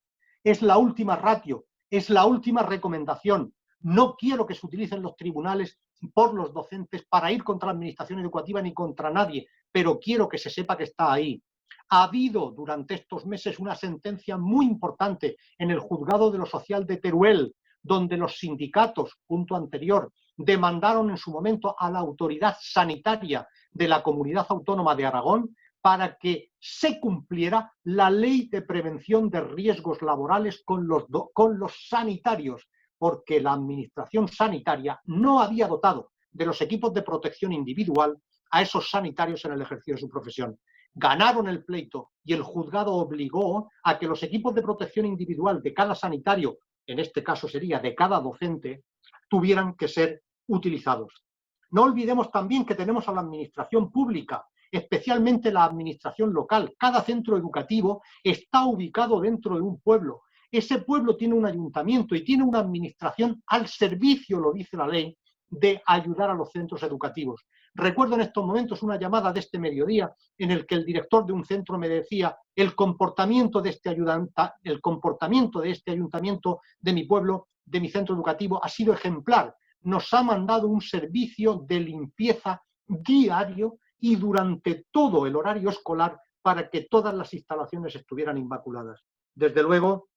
Es la última ratio, es la última recomendación. No quiero que se utilicen los tribunales por los docentes para ir contra la administración educativa ni contra nadie, pero quiero que se sepa que está ahí. Ha habido durante estos meses una sentencia muy importante en el juzgado de lo social de Teruel, donde los sindicatos, punto anterior, demandaron en su momento a la autoridad sanitaria de la Comunidad Autónoma de Aragón para que se cumpliera la ley de prevención de riesgos laborales con los sanitarios, porque la administración sanitaria no había dotado de los equipos de protección individual a esos sanitarios en el ejercicio de su profesión. Ganaron el pleito y el juzgado obligó a que los equipos de protección individual de cada sanitario, en este caso sería de cada docente, tuvieran que ser utilizados. No olvidemos también que tenemos a la administración pública, especialmente la administración local. Cada centro educativo está ubicado dentro de un pueblo. Ese pueblo tiene un ayuntamiento y tiene una administración al servicio, lo dice la ley, de ayudar a los centros educativos. Recuerdo en estos momentos una llamada de este mediodía en el que el director de un centro me decía: el comportamiento de este ayuntamiento de mi pueblo, de mi centro educativo, ha sido ejemplar. Nos ha mandado un servicio de limpieza diario y durante todo el horario escolar para que todas las instalaciones estuvieran inmaculadas. Desde luego,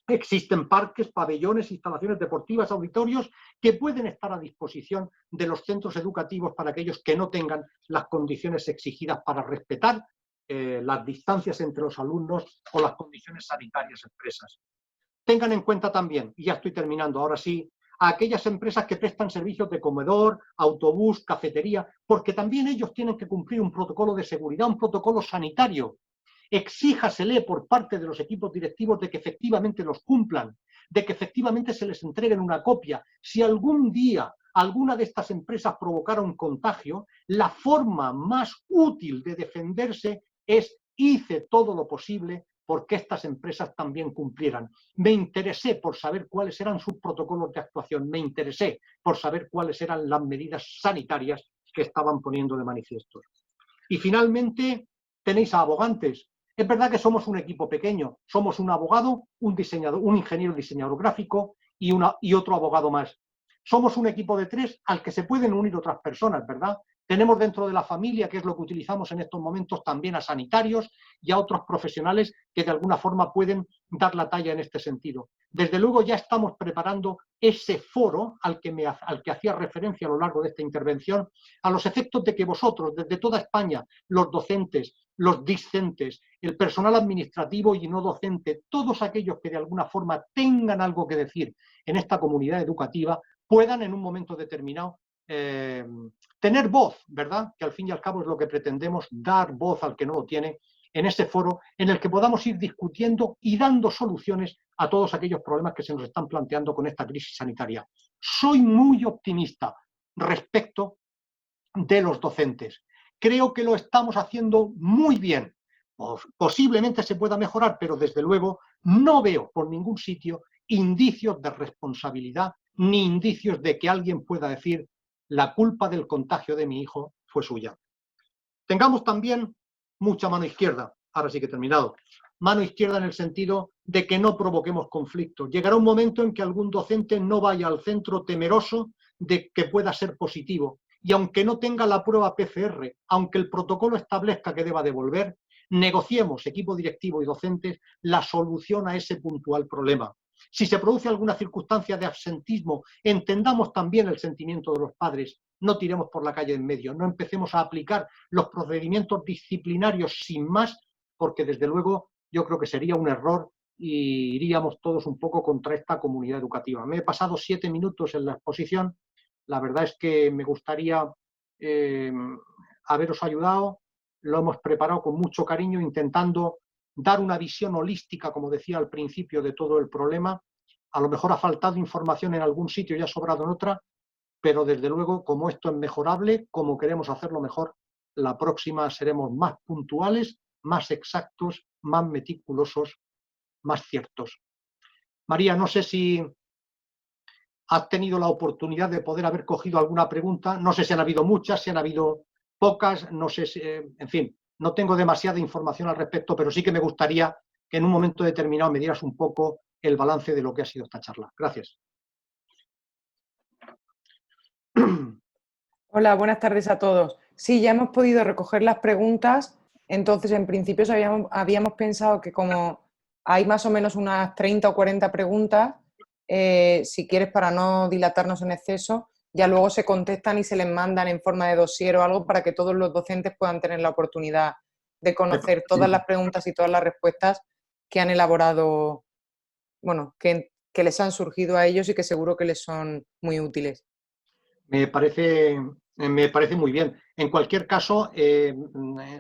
existen parques, pabellones, instalaciones deportivas, auditorios que pueden estar a disposición de los centros educativos para aquellos que no tengan las condiciones exigidas para respetar las distancias entre los alumnos o las condiciones sanitarias expresas. Tengan en cuenta también, y ya estoy terminando, ahora sí, a aquellas empresas que prestan servicios de comedor, autobús, cafetería, porque también ellos tienen que cumplir un protocolo de seguridad, un protocolo sanitario. Exíjasele por parte de los equipos directivos de que efectivamente los cumplan, de que efectivamente se les entreguen una copia. Si algún día alguna de estas empresas provocara un contagio, la forma más útil de defenderse es: hice todo lo posible porque estas empresas también cumplieran. Me interesé por saber cuáles eran sus protocolos de actuación, me interesé por saber cuáles eran las medidas sanitarias que estaban poniendo de manifiesto. Y finalmente tenéis a Abogantes. Es verdad que somos un equipo pequeño, somos un abogado, un diseñador, un ingeniero diseñador gráfico y otro abogado más. Somos un equipo de 3 al que se pueden unir otras personas, ¿verdad? Tenemos dentro de la familia, que es lo que utilizamos en estos momentos, también a sanitarios y a otros profesionales que de alguna forma pueden dar la talla en este sentido. Desde luego ya estamos preparando ese foro al que hacía referencia a lo largo de esta intervención, a los efectos de que vosotros, desde toda España, los docentes, los discentes, el personal administrativo y no docente, todos aquellos que de alguna forma tengan algo que decir en esta comunidad educativa, puedan en un momento determinado tener voz, ¿verdad? Que al fin y al cabo es lo que pretendemos, dar voz al que no lo tiene, en ese foro en el que podamos ir discutiendo y dando soluciones a todos aquellos problemas que se nos están planteando con esta crisis sanitaria. Soy muy optimista respecto de los docentes. Creo que lo estamos haciendo muy bien. Posiblemente se pueda mejorar, pero desde luego no veo por ningún sitio indicios de responsabilidad ni indicios de que alguien pueda decir la culpa del contagio de mi hijo fue suya. Tengamos también mucha mano izquierda. Ahora sí que he terminado. Mano izquierda en el sentido de que no provoquemos conflictos. Llegará un momento en que algún docente no vaya al centro temeroso de que pueda ser positivo. Y aunque no tenga la prueba PCR, aunque el protocolo establezca que deba devolver, negociemos, equipo directivo y docentes, la solución a ese puntual problema. Si se produce alguna circunstancia de absentismo, entendamos también el sentimiento de los padres. No tiremos por la calle en medio, no empecemos a aplicar los procedimientos disciplinarios sin más, porque desde luego yo creo que sería un error y iríamos todos un poco contra esta comunidad educativa. Me he pasado 7 minutos en la exposición. La verdad es que me gustaría haberos ayudado. Lo hemos preparado con mucho cariño, intentando dar una visión holística, como decía al principio, de todo el problema. A lo mejor ha faltado información en algún sitio y ha sobrado en otra, pero desde luego, como esto es mejorable, como queremos hacerlo mejor, la próxima seremos más puntuales, más exactos, más meticulosos, más ciertos. María, no sé si has tenido la oportunidad de poder haber cogido alguna pregunta. No sé si han habido muchas, si han habido pocas, no sé si, en fin, no tengo demasiada información al respecto, pero sí que me gustaría que en un momento determinado me dieras un poco el balance de lo que ha sido esta charla. Gracias. Hola, buenas tardes a todos. Sí, ya hemos podido recoger las preguntas, entonces en principio habíamos pensado que como hay más o menos unas 30 o 40 preguntas, si quieres, para no dilatarnos en exceso, ya luego se contestan y se les mandan en forma de dossier o algo para que todos los docentes puedan tener la oportunidad de conocer todas las preguntas y todas las respuestas que han elaborado, bueno, que les han surgido a ellos y que seguro que les son muy útiles. Me parece muy bien. En cualquier caso,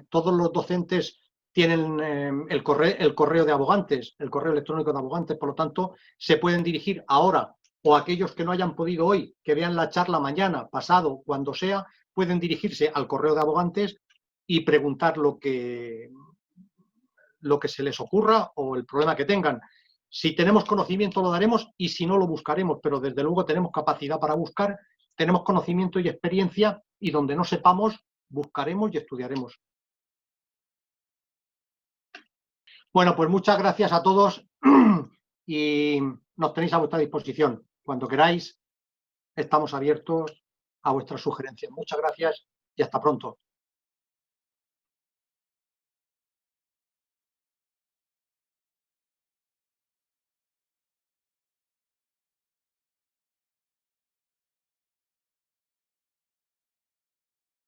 todos los docentes tienen el correo de Abogantes, el correo electrónico de Abogantes, por lo tanto, se pueden dirigir ahora, o aquellos que no hayan podido hoy, que vean la charla mañana, pasado, cuando sea, pueden dirigirse al correo de Abogantes y preguntar lo que se les ocurra o el problema que tengan. Si tenemos conocimiento lo daremos y si no lo buscaremos, pero desde luego tenemos capacidad para buscar, tenemos conocimiento y experiencia y donde no sepamos buscaremos y estudiaremos. Bueno, pues muchas gracias a todos y nos tenéis a vuestra disposición. Cuando queráis, estamos abiertos a vuestras sugerencias. Muchas gracias y hasta pronto.